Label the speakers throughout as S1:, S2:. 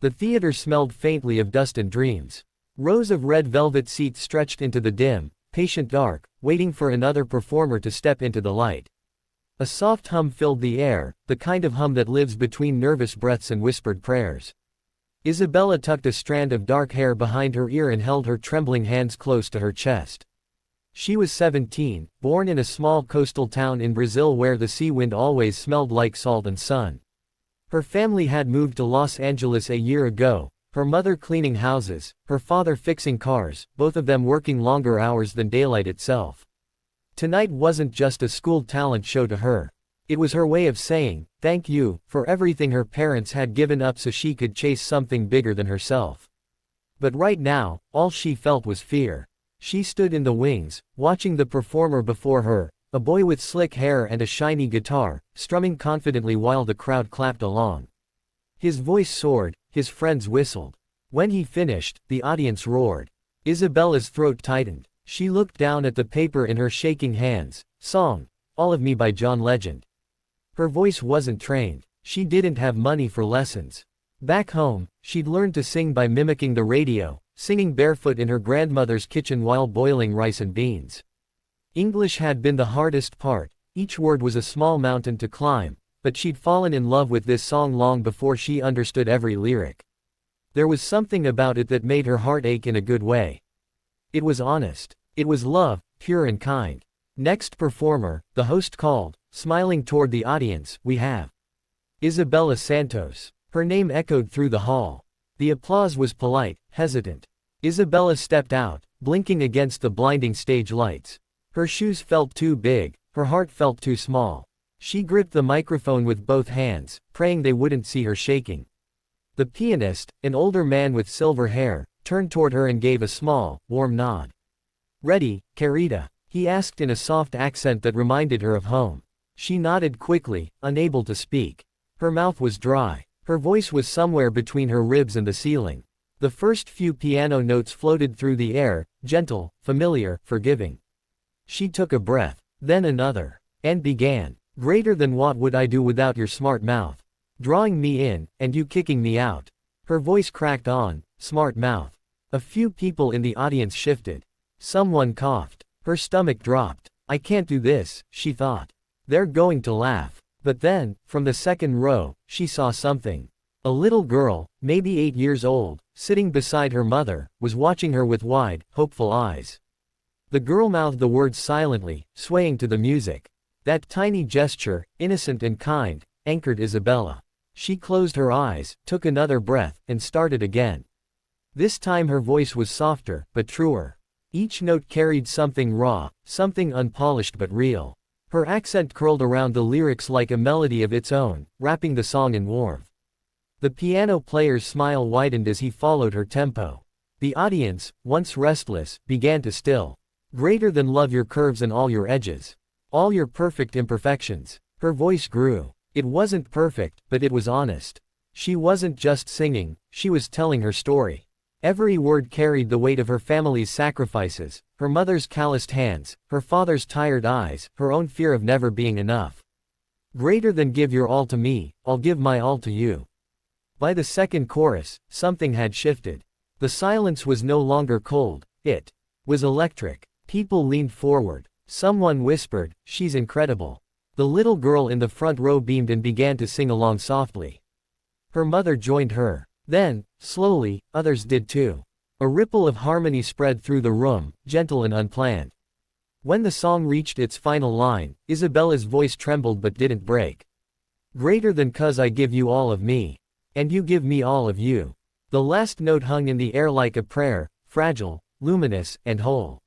S1: The theater smelled faintly of dust and dreams. Rows of red velvet seats stretched into the dim, patient dark, waiting for another performer to step into the light. A soft hum filled the air, the kind of hum that lives between nervous breaths and whispered prayers. Isabella tucked a strand of dark hair behind her ear and held her trembling hands close to her chest. She was 17, born in a small coastal town in Brazil where the sea wind always smelled like salt and sun. Her family had moved to Los Angeles a year ago, her mother cleaning houses, her father fixing cars, both of them working longer hours than daylight itself. Tonight wasn't just a school talent show to her. It was her way of saying, thank you, for everything her parents had given up so she could chase something bigger than herself. But right now, all she felt was fear. She stood in the wings, watching the performer before her, a boy with slick hair and a shiny guitar, strumming confidently while the crowd clapped along. His voice soared, his friends whistled. When he finished, the audience roared. Isabella's throat tightened. She looked down at the paper in her shaking hands. Song, All of Me by John Legend. Her voice wasn't trained. She didn't have money for lessons. Back home, she'd learned to sing by mimicking the radio, singing barefoot in her grandmother's kitchen while boiling rice and beans. English had been the hardest part, each word was a small mountain to climb, but she'd fallen in love with this song long before she understood every lyric. There was something about it that made her heart ache in a good way. It was honest. It was love, pure and kind. Next performer, the host called, smiling toward the audience, we have Isabella Santos. Her name echoed through the hall. The applause was polite, hesitant. Isabella stepped out, blinking against the blinding stage lights. Her shoes felt too big, her heart felt too small. She gripped the microphone with both hands, praying they wouldn't see her shaking. The pianist, an older man with silver hair, turned toward her and gave a small, warm nod. Ready, Carita? He asked in a soft accent that reminded her of home. She nodded quickly, unable to speak. Her mouth was dry. Her voice was somewhere between her ribs and the ceiling. The first few piano notes floated through the air, gentle, familiar, forgiving. She took a breath, then another, and began. Greater than what would I do without your smart mouth? Drawing me in, and you kicking me out. Her voice cracked on, smart mouth. A few people in the audience shifted. Someone coughed. Her stomach dropped. I can't do this, she thought. They're going to laugh. But then, from the second row, she saw something. A little girl, maybe 8 years old, sitting beside her mother, was watching her with wide, hopeful eyes. The girl mouthed the words silently, swaying to the music. That tiny gesture, innocent and kind, anchored Isabella. She closed her eyes, took another breath, and started again. This time her voice was softer, but truer. Each note carried something raw, something unpolished but real. Her accent curled around the lyrics like a melody of its own, wrapping the song in warmth. The piano player's smile widened as he followed her tempo. The audience, once restless, began to still. Greater than love your curves and all your edges. All your perfect imperfections. Her voice grew. It wasn't perfect, but it was honest. She wasn't just singing, she was telling her story. Every word carried the weight of her family's sacrifices, her mother's calloused hands, her father's tired eyes, her own fear of never being enough. Greater than give your all to me, I'll give my all to you. By the second chorus, something had shifted. The silence was no longer cold, it was electric. People leaned forward. Someone whispered, she's incredible. The little girl in the front row beamed and began to sing along softly. Her mother joined her. Then, slowly, others did too. A ripple of harmony spread through the room, gentle and unplanned. When the song reached its final line, Isabella's voice trembled but didn't break. Greater than 'cause I give you all of me. And you give me all of you. The last note hung in the air like a prayer, fragile, luminous, and whole.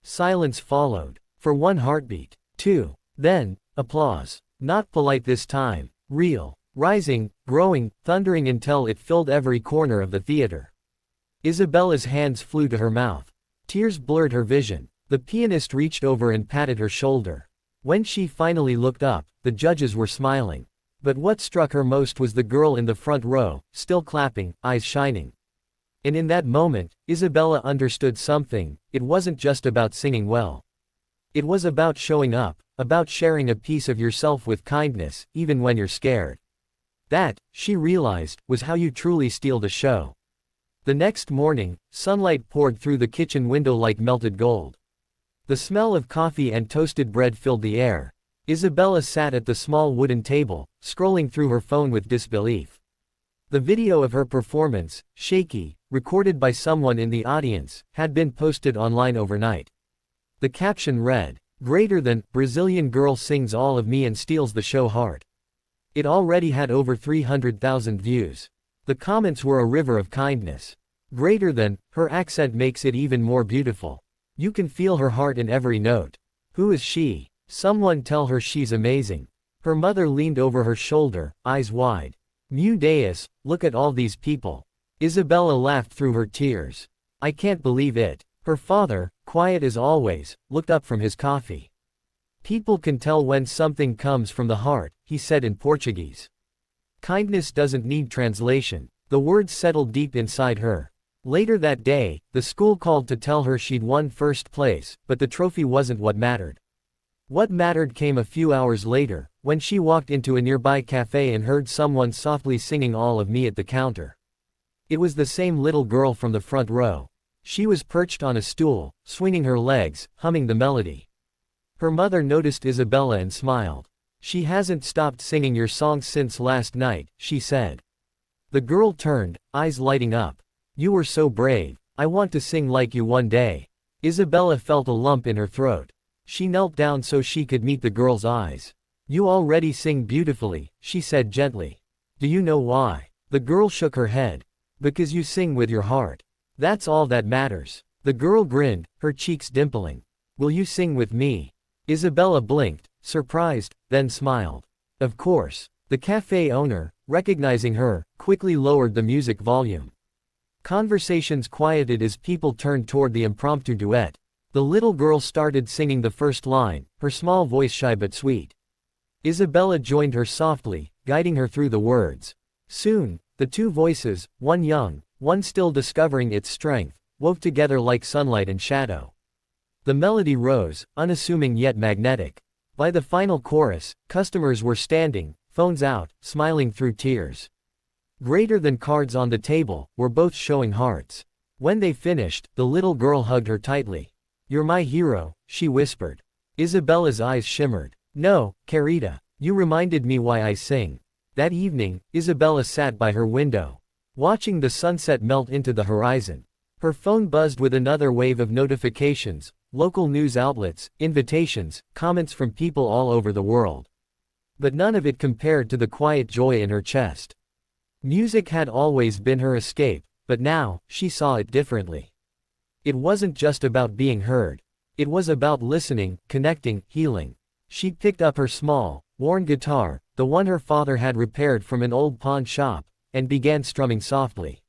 S1: Silence followed. For one heartbeat. Two. Then, applause. Not polite this time. Real. Rising, growing, thundering until it filled every corner of the theater. Isabella's hands flew to her mouth. Tears blurred her vision. The pianist reached over and patted her shoulder. When she finally looked up, the judges were smiling. But what struck her most was the girl in the front row, still clapping, eyes shining. And in that moment, Isabella understood something. It wasn't just about singing well. It was about showing up, about sharing a piece of yourself with kindness, even when you're scared. That, she realized, was how you truly steal the show. The next morning, sunlight poured through the kitchen window like melted gold. The smell of coffee and toasted bread filled the air. Isabella sat at the small wooden table, scrolling through her phone with disbelief. The video of her performance, shaky, recorded by someone in the audience, had been posted online overnight. The caption read, "Greater than, Brazilian girl sings all of me and steals the show heart." It already had over 300,000 views. The comments were a river of kindness. Greater than, her accent makes it even more beautiful. You can feel her heart in every note. Who is she? Someone tell her she's amazing. Her mother leaned over her shoulder, eyes wide. Meu Deus, look at all these people. Isabella laughed through her tears. I can't believe it. Her father, quiet as always, looked up from his coffee. People can tell when something comes from the heart, he said in Portuguese. Kindness doesn't need translation. The words settled deep inside her. Later that day, the school called to tell her she'd won first place, but the trophy wasn't what mattered. What mattered came a few hours later, when she walked into a nearby cafe and heard someone softly singing All of Me at the counter. It was the same little girl from the front row. She was perched on a stool, swinging her legs, humming the melody. Her mother noticed Isabella and smiled. She hasn't stopped singing your songs since last night, she said. The girl turned, eyes lighting up. You were so brave. I want to sing like you one day. Isabella felt a lump in her throat. She knelt down so she could meet the girl's eyes. You already sing beautifully, she said gently. Do you know why? The girl shook her head. Because you sing with your heart. That's all that matters. The girl grinned, her cheeks dimpling. Will you sing with me? Isabella blinked, surprised, then smiled. Of course. The cafe owner, recognizing her, quickly lowered the music volume. Conversations quieted as people turned toward the impromptu duet. The little girl started singing the first line, her small voice shy but sweet. Isabella joined her softly, guiding her through the words. Soon, the two voices, one young, one still discovering its strength, wove together like sunlight and shadow. The melody rose, unassuming yet magnetic. By the final chorus, customers were standing, phones out, smiling through tears. Greater than cards on the table, were both showing hearts. When they finished, the little girl hugged her tightly. You're my hero, she whispered. Isabella's eyes shimmered. No, Carita, you reminded me why I sing. That evening, Isabella sat by her window, watching the sunset melt into the horizon. Her phone buzzed with another wave of notifications, local news outlets, invitations, comments from people all over the world. But none of it compared to the quiet joy in her chest. Music had always been her escape, but now, she saw it differently. It wasn't just about being heard. It was about listening, connecting, healing. She picked up her small, worn guitar, the one her father had repaired from an old pawn shop, and began strumming softly.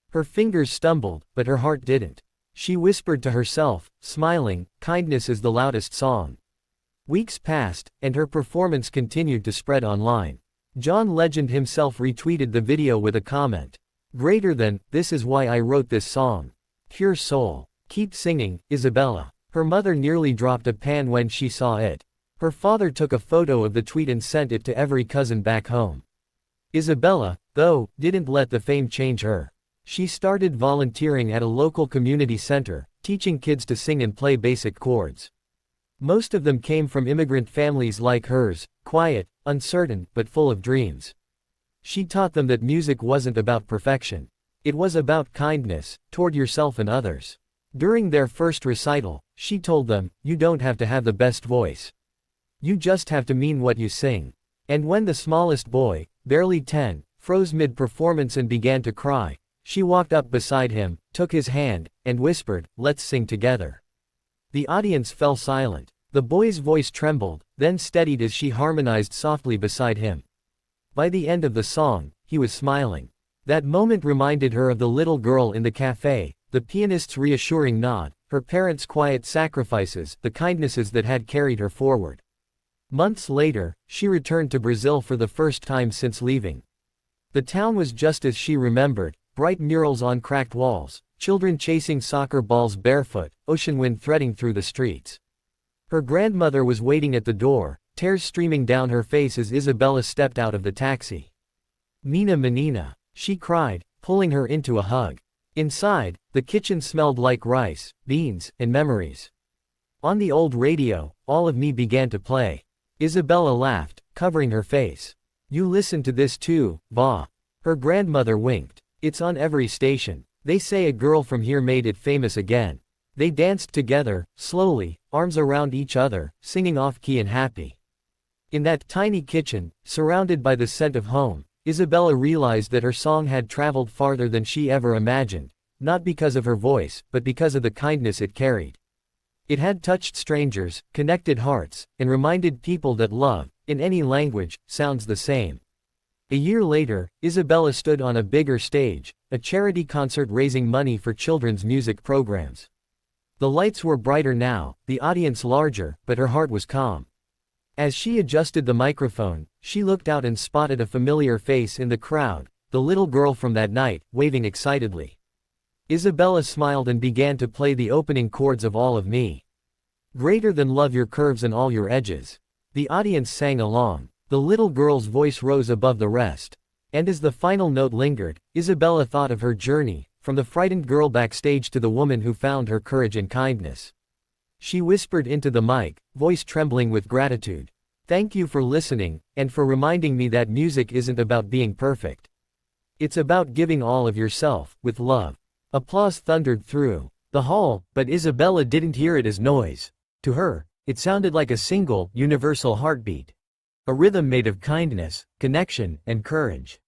S1: Her fingers stumbled, but her heart didn't. She whispered to herself, smiling, kindness is the loudest song. Weeks passed, and her performance continued to spread online. John Legend himself retweeted the video with a comment. Greater than, this is why I wrote this song. Pure soul. Keep singing, Isabella. Her mother nearly dropped a pan when she saw it. Her father took a photo of the tweet and sent it to every cousin back home. Isabella, though, didn't let the fame change her. She started volunteering at a local community center, teaching kids to sing and play basic chords. Most of them came from immigrant families like hers, quiet, uncertain, but full of dreams. She taught them that music wasn't about perfection. It was about kindness, toward yourself and others. During their first recital, she told them, you don't have to have the best voice. You just have to mean what you sing. And when the smallest boy, barely 10, froze mid-performance and began to cry, she walked up beside him, took his hand, and whispered, let's sing together. The audience fell silent. The boy's voice trembled, then steadied as she harmonized softly beside him. By the end of the song, he was smiling. That moment reminded her of the little girl in the cafe, the pianist's reassuring nod, her parents' quiet sacrifices, the kindnesses that had carried her forward. Months later, she returned to Brazil for the first time since leaving. The town was just as she remembered, bright murals on cracked walls, children chasing soccer balls barefoot, ocean wind threading through the streets. Her grandmother was waiting at the door, tears streaming down her face as Isabella stepped out of the taxi. Mina Menina, she cried, pulling her into a hug. Inside, the kitchen smelled like rice, beans, and memories. On the old radio, All of Me began to play. Isabella laughed, covering her face. You listen to this too, Va. Her grandmother winked. It's on every station. They say a girl from here made it famous again. They danced together, slowly, arms around each other, singing off-key and happy. In that tiny kitchen, surrounded by the scent of home, Isabella realized that her song had traveled farther than she ever imagined, not because of her voice, but because of the kindness it carried. It had touched strangers, connected hearts, and reminded people that love, in any language, sounds the same. A year later, Isabella stood on a bigger stage, a charity concert raising money for children's music programs. The lights were brighter now, the audience larger, but her heart was calm. As she adjusted the microphone, she looked out and spotted a familiar face in the crowd, the little girl from that night, waving excitedly. Isabella smiled and began to play the opening chords of All of Me. Greater than love your curves and all your edges. The audience sang along. The little girl's voice rose above the rest. And as the final note lingered, Isabella thought of her journey, from the frightened girl backstage to the woman who found her courage and kindness. She whispered into the mic, voice trembling with gratitude. Thank you for listening, and for reminding me that music isn't about being perfect. It's about giving all of yourself, with love. Applause thundered through the hall, but Isabella didn't hear it as noise. To her, it sounded like a single, universal heartbeat. A rhythm made of kindness, connection, and courage.